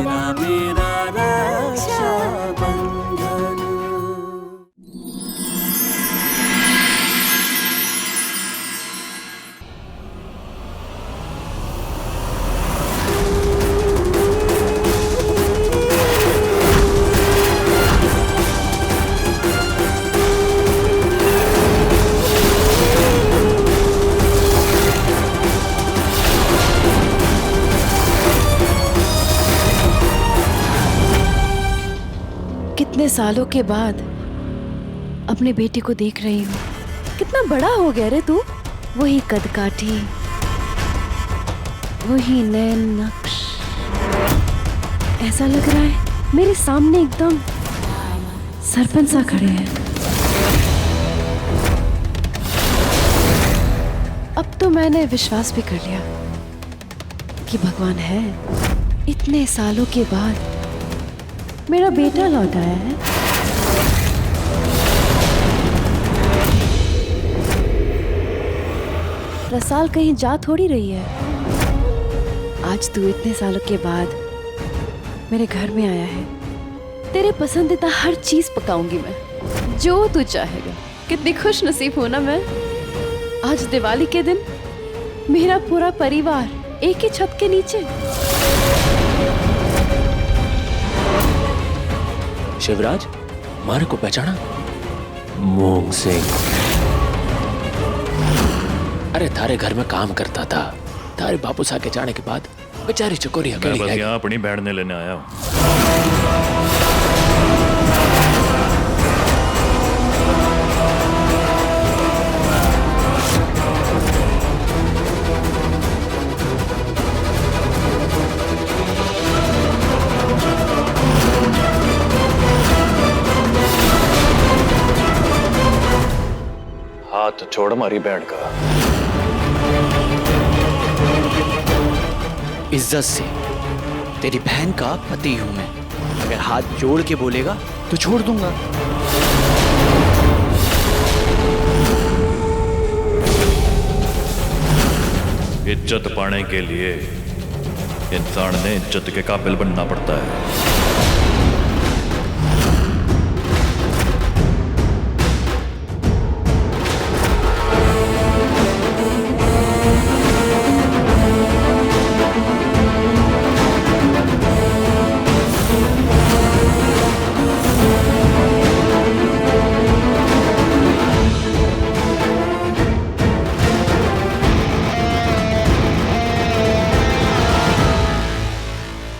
तेरा मेरा रक्षाबंधन। कितने सालों के बाद अपने बेटे को देख रही हूँ। कितना बड़ा हो गया रे तू। वही कदकाठी, वही नैन नक्श। ऐसा लग रहा है मेरे सामने एकदम सरपंच सा खड़े हैं। अब तो मैंने विश्वास भी कर लिया कि भगवान है। इतने सालों के बाद मेरा बेटा लौट आया है। रसाल कहीं जा थोड़ी रही है। आज तू इतने सालों के बाद मेरे घर में आया है। तेरे पसंदीदा हर चीज पकाऊंगी मैं, जो तू चाहेगा। कितनी खुश नसीब हूं ना मैं। आज दिवाली के दिन मेरा पूरा परिवार एक ही छत के नीचे। शिवराज, मारे को पहचाना? मूंग सिंह। अरे थारे घर में काम करता था। थारे बापू सा के जाने के बाद बेचारी चकोरी अकेली मैं बस है। यहाँ अपनी बहन ने लेने आया हूँ। हाथ छोड़ हमारी बहन का। इज्जत से, तेरी बहन का पति हूं मैं। अगर हाथ जोड़ के बोलेगा तो छोड़ दूंगा। इज्जत पाने के लिए इंसान ने इज्जत के काबिल बनना पड़ता है।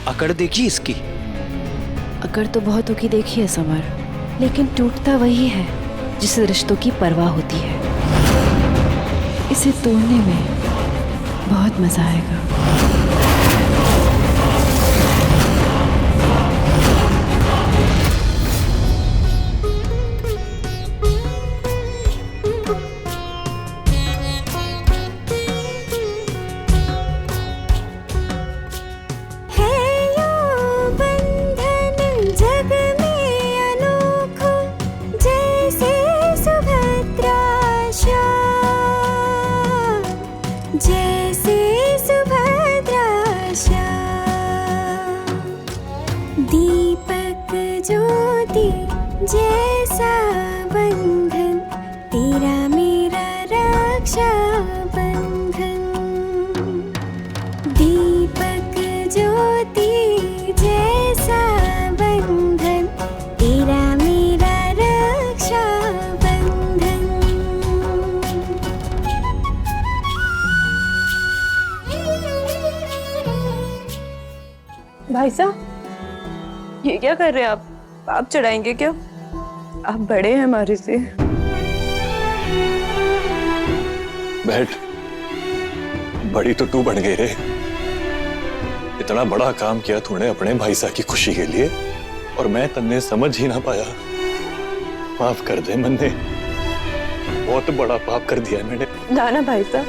अकड़ देखी इसकी। अकड़ तो बहुतों की देखी है समर, लेकिन टूटता वही है जिसे रिश्तों की परवाह होती है। इसे तोड़ने में बहुत मजा आएगा। जैसे सुभद्रा दीपक ज्योति जैसा बंधन, तेरा मेरा रक्षा बंधन। दीपक ज्योति जैसा बंधन, तेरा मेरा रक्षा बंधन। भाई साहब, ये क्या कर रहे हैं आप चढ़ाएंगे क्या? आप बड़े हैं हमारे से। बैठ, बड़ी तो तू बन गई रे। इतना बड़ा काम किया तूने अपने भाई साहब की खुशी के लिए, और मैं तन्ने समझ ही ना पाया। माफ कर दे, मैंने बहुत बड़ा पाप कर दिया मैंने। ना ना भाई साहब,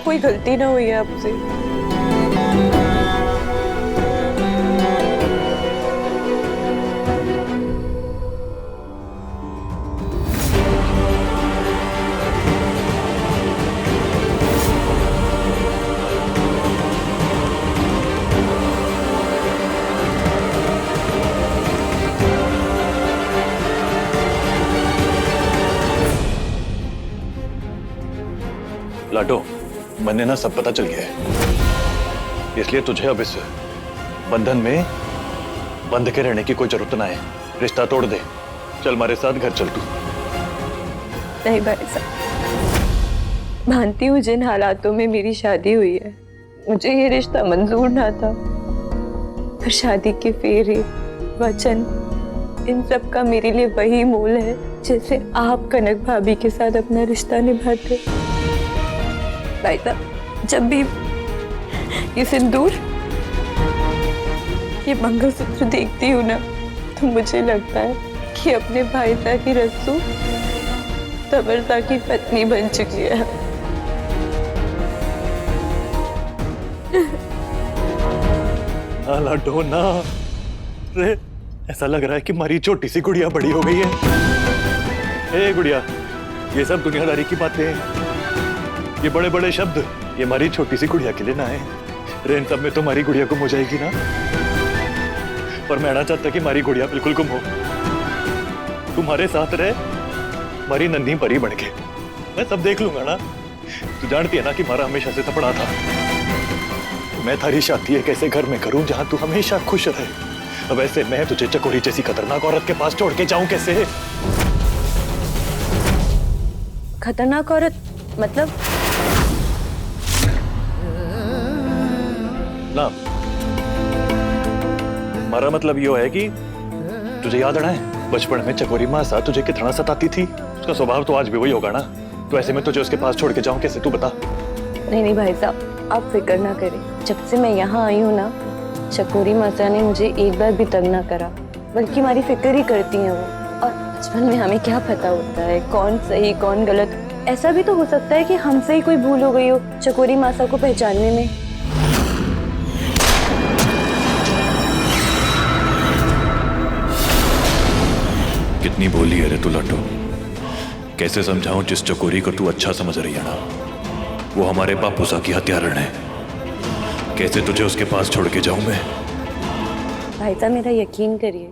कोई गलती ना हुई है आपसे। लाडो, मैंने ना सब पता चल गया है, इसलिए तुझे अब इस बंधन में बंध के रहने की कोई जरूरत ना है। रिश्ता तोड़ दे, चल हमारे साथ घर चल तू। नहीं भाई साहब, मानती हूँ जिन हालातों में मेरी शादी हुई है, मुझे ये रिश्ता मंजूर ना था, पर शादी के फेरे, वचन, इन सब का मेरे लिए वही मोल है जैसे आप कनक भाभी के साथ अपना रिश्ता निभाते। भाई साहब, जब भी ये सिंदूर, ये मंगलसूत्र देखती हूँ ना, तो मुझे लगता है कि अपने भाई साहब की रस्सू तबरसा की पत्नी बन चुकी है। ना लाडो ना, रे ऐसा लग रहा है कि हमारी छोटी सी गुड़िया बड़ी हो गई है। ए गुड़िया, ये सब दुनियादारी की बातें हैं, ये बड़े बड़े शब्द, ये हमारी छोटी सी गुड़िया के लिए ना है। रे इन सब में तो हमारी गुड़िया गुम हो जाएगी ना, पर मैं ना चाहता कि हमारी गुड़िया बिल्कुल गुम हो। तुम्हारे साथ रहे, हमारी नन्ही परी बन के, मैं सब देख लूंगा ना। तू जानती है ना कि हमारा हमेशा से सपना था मैं थारी शादी एक ऐसे घर में करूं जहां तू हमेशा खुश रहे। अब ऐसे मैं तुझे चकोरी जैसी खतरनाक औरत के पास छोड़ के जाऊं कैसे? खतरनाक औरत मतलब? ना, हमारा मतलब यो है कि तुझे याद है बचपन में चकोरी माँ सा तुझे कितना सताती थी, उसका स्वभाव तो आज भी वही होगा ना। तो ऐसे में तुझे उसके पास छोड़ के जाऊं कैसे, तू बता। नहीं भाई साहब, आप फिक्र ना करें। जब से मैं यहाँ आई हूँ ना, चकोरी माता ने मुझे एक बार भी तंग ना करा, बल्कि हमारी फिक्र ही करती हैं वो। और बचपन में हमें क्या पता होता है कौन सही कौन गलत। ऐसा भी तो हो सकता है कि हमसे ही कोई भूल हो गई हो चकोरी माता को पहचानने में। कितनी बोली है रे तू लाडो, कैसे समझाऊं जिस चकोरी को तू अच्छा समझ रही है ना, वो हमारे बापूसा की हत्यारण है। कैसे तुझे उसके पास छोड़ के जाऊं मैं? भाई साहब, मेरा यकीन करिए,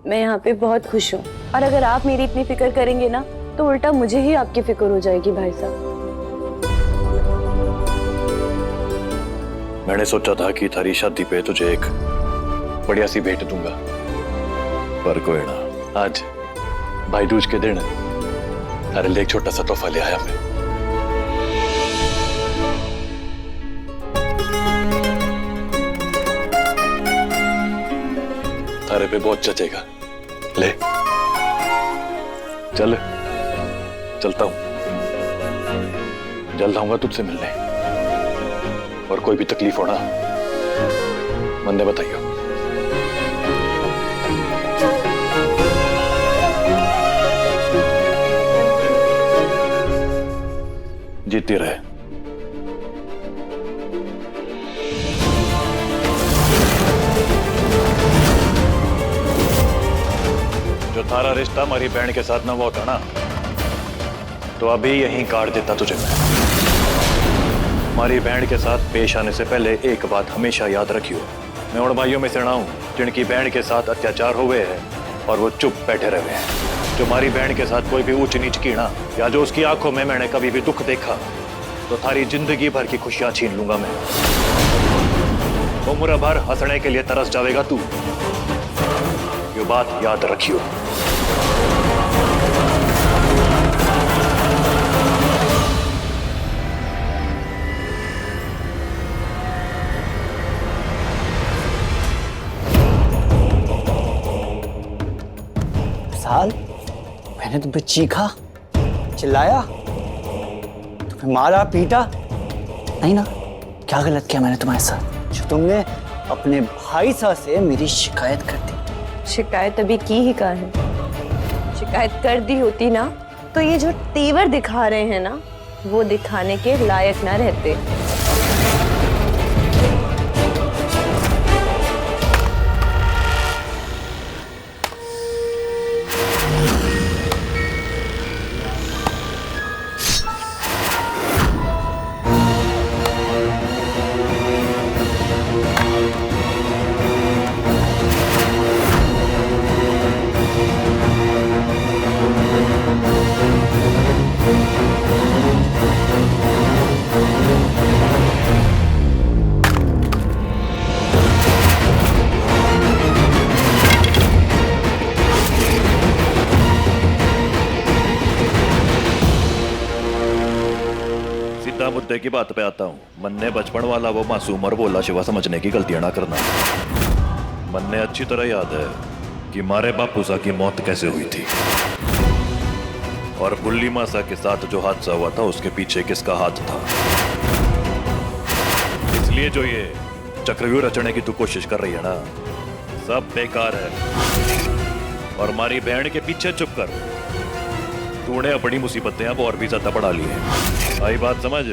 मैं यहाँ पे बहुत खुश हूँ। और अगर आप मेरी इतनी फिक्र करेंगे ना, तो उल्टा मुझे ही आपकी फिक्र हो जाएगी भाई साहब। मैंने सोचा था कि थारी शादी पे तुझे एक बढ़िया सी भेंट दूंगा, पर कोई ना, आज भाई दूज के दिन थारे लिए एक छोटा सा तोहफा ले आया मैं। थारे पे बहुत जचेगा, ले चल, चलता हूं, जल्द आऊंगा तुझसे मिलने, और कोई भी तकलीफ होना मन ने बताइयो। जीती रहे। जो थारा रिश्ता हमारी बहन के साथ ना वो होता ना, तो अभी यहीं काट देता तुझे मैं। हमारी बहन के साथ पेश आने से पहले एक बात हमेशा याद रखियो, मैं उन भाइयों में से ना हूं जिनकी बहन के साथ अत्याचार हुए हैं और वो चुप बैठे रहे हैं। जो हमारी बहन के साथ कोई भी ऊंच नीच की ना, या जो उसकी आंखों में मैंने कभी भी दुख देखा, तो थारी जिंदगी भर की खुशियां छीन लूंगा मैं। उम्र भर हंसने के लिए तरस जाएगा तू, ये बात याद रखियो। साल, मैंने तुम पे चीखा, चिल्लाया, तुम्हें मारा पीटा नहीं ना? क्या गलत किया मैंने तुम्हारे साथ जो तुमने अपने भाई साहब से मेरी शिकायत कर दी? शिकायत अभी की ही कहाँ है? शिकायत कर दी होती ना, तो ये जो तेवर दिखा रहे हैं ना, वो दिखाने के लायक ना रहते। मुद्दे की बात पे आता हूँ। मन ने बचपन वाला वो मासूम और बोला शिवा समझने की गलतियां ना करना। मन ने अच्छी तरह याद है कि मारे बापूसा की मौत कैसे हुई थी और बुल्ली मासा के साथ जो हादसा हुआ था उसके पीछे किसका हाथ था। इसलिए जो ये चक्रव्यूह रचने की तू कोशिश कर रही है ना, सब बेकार है। और हमारी बहन के पीछे चुप कर, तूने अपनी मुसीबतें अब और भी ज्यादा बढ़ा ली है। आई बात समझ?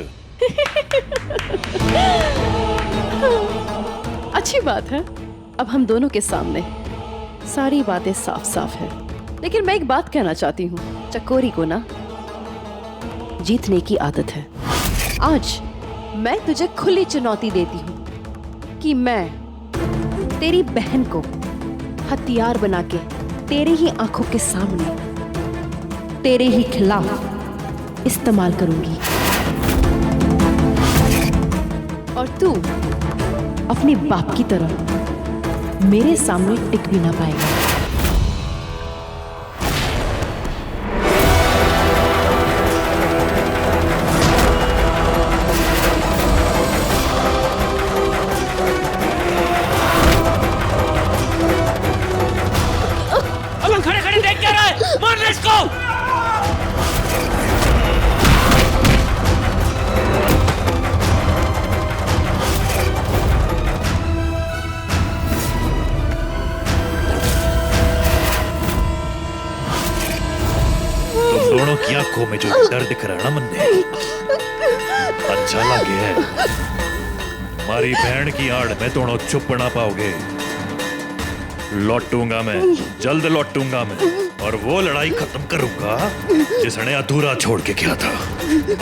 अच्छी बात है, अब हम दोनों के सामने सारी बातें साफ साफ है। लेकिन मैं एक बात कहना चाहती हूँ, चकोरी को ना जीतने की आदत है। आज मैं तुझे खुली चुनौती देती हूँ कि मैं तेरी बहन को हथियार बना के तेरी ही आंखों के सामने तेरे ही खिलाफ इस्तेमाल करूंगी और तू अपने बाप की तरह मेरे सामने टिक भी ना पाएगा। खड़े खड़े देख क्या रहा है? मार इसको। तुम दोनों की आंखों में जो डर दिख रहा है ना मन ने, अच्छा लगे है। हमारी बहन की आड़ में दोनों चुप ना पाओगे। लौटूंगा मैं, जल्द लौटूंगा मैं और वो लड़ाई खत्म करूंगा जिसने अधूरा छोड़ के किया था।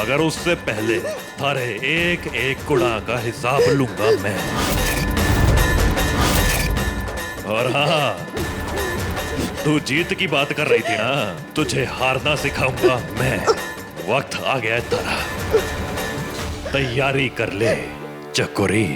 मगर उससे पहले थारे एक एक गुणा का हिसाब लूंगा मैं। और हाँ, तू जीत की बात कर रही थी ना, तुझे हारना सिखाऊंगा मैं। वक्त आ गया है तारा, तैयारी कर ले चकोरी।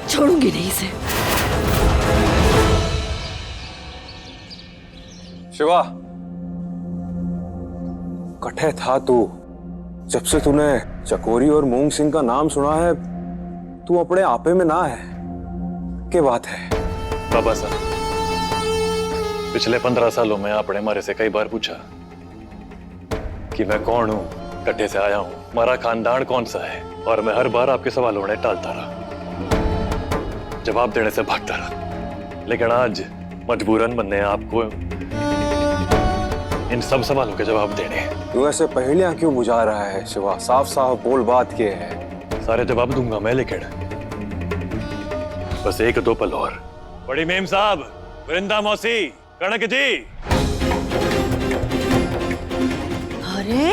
छोड़ूंगी नहीं इसे। शिवा, कठे था तू। जब से तूने चकोरी और मूंग सिंह का नाम सुना है, तू अपने आपे में ना है। क्या बात है? बाबा साहब, पिछले 15 सालों में आपने हमारे से कई बार पूछा कि मैं कौन हूं, कट्टे से आया हूं, हमारा खानदान कौन सा है, और मैं हर बार आपके सवालों ने टालता रहा, जवाब देने से भागता रहा। लेकिन आज मजबूरन बनने आपको इन सब सवालों के जवाब देने। तू ऐसे पहेलियां क्यों बुझा रहा है शिवा? साफ साफ बोल, बात क्या है? सारे जवाब दूंगा मैं, लेकिन बस एक दो पल और। बड़ी मेम साहब, वृंदा मौसी, कणक जी। अरे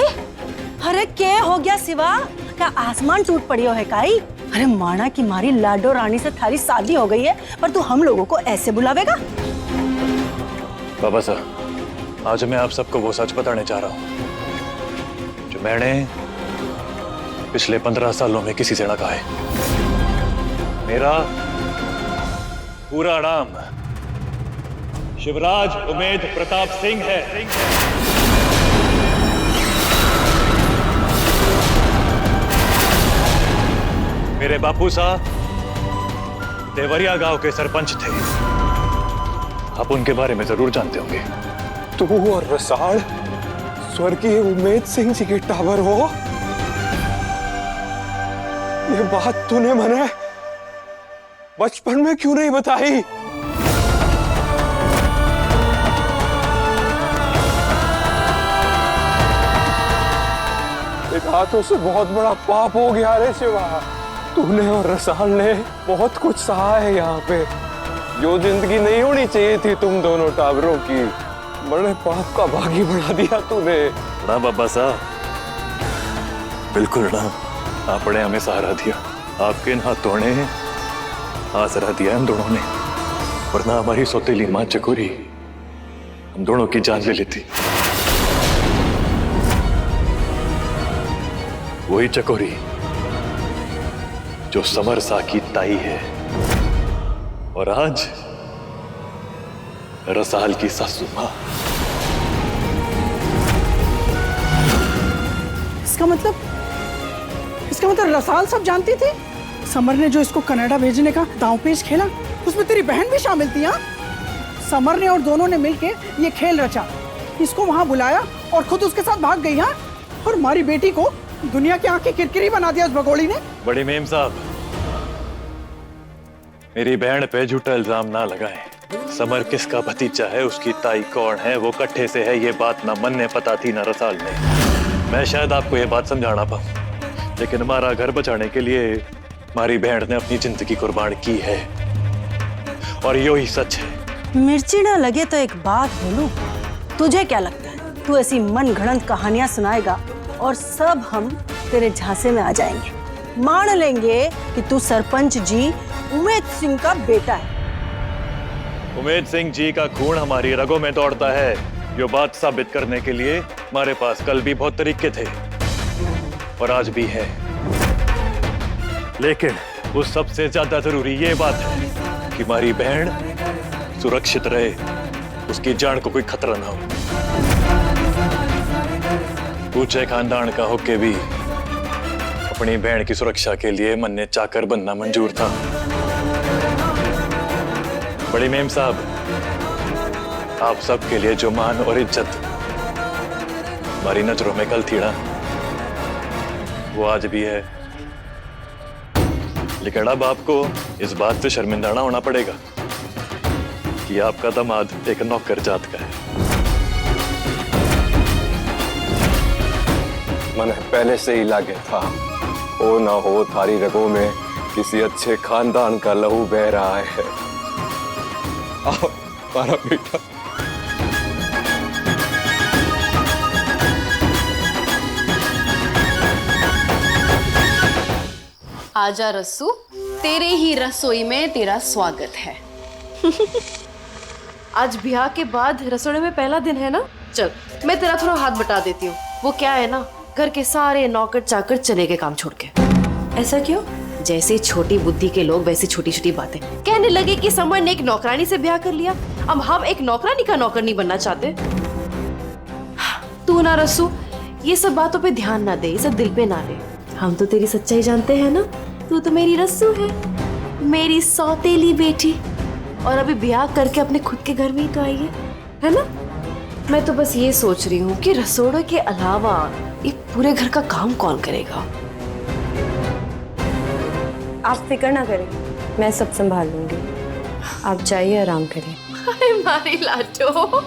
अरे क्या हो गया शिवा? क्या आसमान टूट पड़ी हो है काई? अरे माना कि मारी लाडो रानी से थारी शादी हो गई है, पर तू हम लोगों को ऐसे बुलावेगा? बाबा साहब, आज मैं आप सबको वो सच बताने जा रहा हूं जो मैंने पिछले 15 सालों में किसी से ना कहा है। मेरा पूरा नाम शिवराज उमेद प्रताप सिंह है। मेरे बापू साहब देवरिया गांव के सरपंच थे। आप उनके बारे में जरूर जानते होंगे। तू और रसाल स्वर्गीय उमेद सिंह जी के टावर हो? ये बात तूने मने बचपन में क्यों नहीं बताई? एक हाथों से बहुत बड़ा पाप हो गया रे शिवा। तूने और रसाल ने बहुत कुछ सहा है यहाँ पे, जो जिंदगी नहीं होनी चाहिए थी तुम दोनों टावरों की। बड़े पाप का भागी बना दिया तूने। ना बाबा साहब, बिल्कुल ना। आपने हमें सहारा दिया, आपके इन हाथों ने आसरा दिया हम दोनों ने, वरना हमारी सौतेली मां चकोरी हम दोनों की जान ले लेती। वही चकोरी जो समरसा की ताई है और आज रसाल की सासू मां। इसका मतलब रसाल सब जानती थी। समर ने जो इसको कनाडा भेजने का दांवपेच खेला, उसमें तेरी बहन भी शामिल थी। हाँ, समर ने और दोनों ने मिलकर ये खेल रचा, इसको वहां बुलाया और खुद उसके साथ भाग गई। हाँ, और हमारी बेटी को दुनिया की आंखें किरकिरी बना दिया उस भगोड़ी ने। बड़ी मेम साहब, मेरी बहन पे झूठा इल्जाम ना लगाएं। समर किसका भतीजा है, उसकी ताई कौन है, वो कट्ठे से है, ये बात ना मन ने पता थी ना रसाल ने। मैं शायद आपको ये बात समझाना पाऊं, लेकिन हमारा घर बचाने के लिए हमारी बहन ने अपनी जिंदगी कुर्बान की है और यो ही सच है। मिर्ची ना लगे तो एक बात बोलूं, तुझे क्या लगता है तू ऐसी मन घड़ंत कहानियां सुनाएगा और सब हम तेरे झांसे में आ जाएंगे, मान लेंगे कि तू सरपंच जी उमेद सिंह का बेटा है। उमेद सिंह जी का खून हमारी रगों में दौड़ता है, ये बात साबित करने के लिए हमारे पास कल भी बहुत तरीके थे और आज भी है, लेकिन उस सबसे ज्यादा जरूरी ये बात है कि हमारी बहन सुरक्षित रहे, उसकी जान को कोई खतरा ना हो। ऊंचे खानदान का होके भी अपनी बहन की सुरक्षा के लिए मन ने चाकर बनना मंजूर था। बड़ी मेम साहब, आप सबके लिए जो मान और इज्जत हमारी नजरों में कल थी ना, वो आज भी है, लेकिन अब आपको इस बात से शर्मिंदा ना होना पड़ेगा कि आपका दामाद एक नौकर जात का है। मन पहले से ही लागे था, हो ना हो थारी रगों में किसी अच्छे खानदान का लहू बह रहा है। आओ हमारा बेटा। आजा रस्सू, तेरे ही रसोई में तेरा स्वागत है। आज ब्याह के बाद रसोई में पहला दिन है ना, चल मैं तेरा थोड़ा हाथ बटा देती हूँ। वो क्या है ना, घर के सारे नौकर चाकर चले गए काम छोड़ के। ऐसा क्यों? जैसे छोटी बुद्धि के लोग वैसी छोटी छोटी बातें कहने लगे कि समर ने एक नौकरानी से ब्याह कर लिया, अब हम एक नौकरानी का नौकर नहीं बनना चाहते। तू ना रस्सू ये सब बातों पे ध्यान ना दे, ये सब दिल पे ना ले। हम तो तेरी सच्चाई जानते हैं ना, तू तो मेरी रस्सू है, मेरी सौतेली बेटी, और अभी ब्याह करके अपने खुद के घर में ही तो आई है ना। मैं तो बस ये सोच रही हूँ कि रसोड़े के अलावा ये पूरे घर का काम कौन करेगा। आप फिक्र ना करें, मैं सब संभाल लूंगी, आप जाइए आराम करें। अरे मारी लाडो,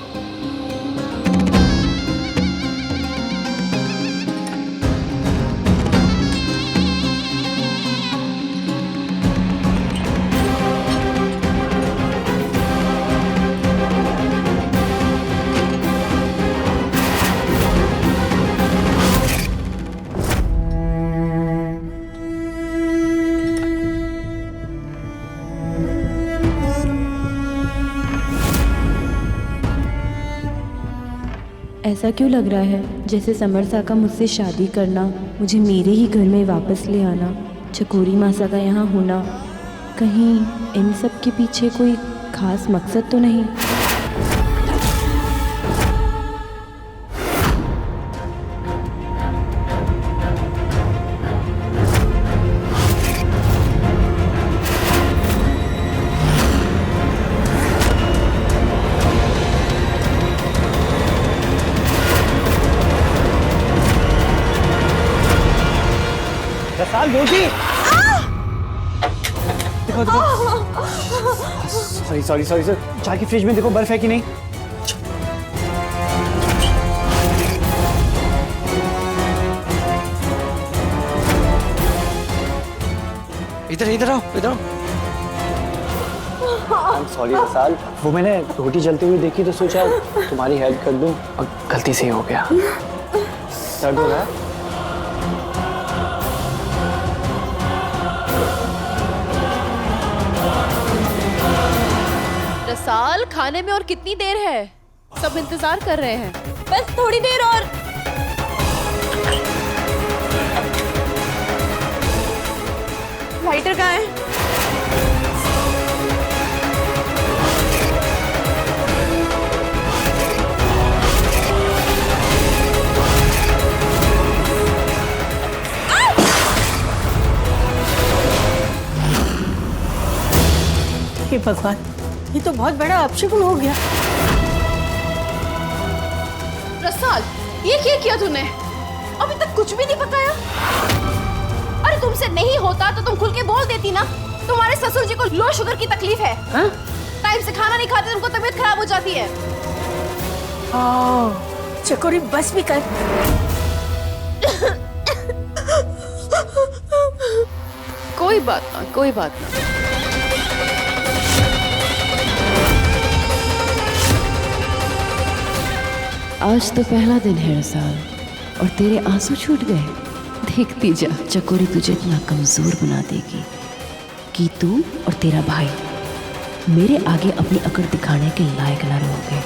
ऐसा क्यों लग रहा है जैसे समर सा का मुझसे शादी करना, मुझे मेरे ही घर में वापस ले आना, चकोरी मासा का यहाँ होना, कहीं इन सब के पीछे कोई खास मकसद तो नहीं? रसाल बेटी, देखो देखो, सॉरी सर, जाके फ्रिज में देखो बर्फ है कि नहीं। इधर आओ। सॉरी रसाल, वो मैंने रोटी जलती हुई देखी तो सोचा तुम्हारी हेल्प कर दूं और गलती से ही हो गया। दर्द हो रहा है? रसाल, खाने में और कितनी देर है? सब इंतजार कर रहे हैं। बस थोड़ी देर और। लाइटर कहाँ है? हे भगवान, ये तो बहुत बड़ा अपशगुन हो गया। रसाल, ये क्या किया तूने? अभी तक कुछ भी नहीं पकाया। अरे तुमसे नहीं होता तो तुम खुल के बोल देती ना। तुम्हारे ससुर जी को लो शुगर की तकलीफ है। टाइम से खाना नहीं खाते, उनको तबीयत खराब हो जाती है। चकोरी बस भी कर। कोई बात ना, कोई बात ना। आज तो पहला दिन है रसाल, और तेरे आंसू छूट गए। देखती जा, चकोरी तुझे इतना कमजोर बना देगी कि तू और तेरा भाई मेरे आगे अपनी अकड़ दिखाने के लायक न रहोगे।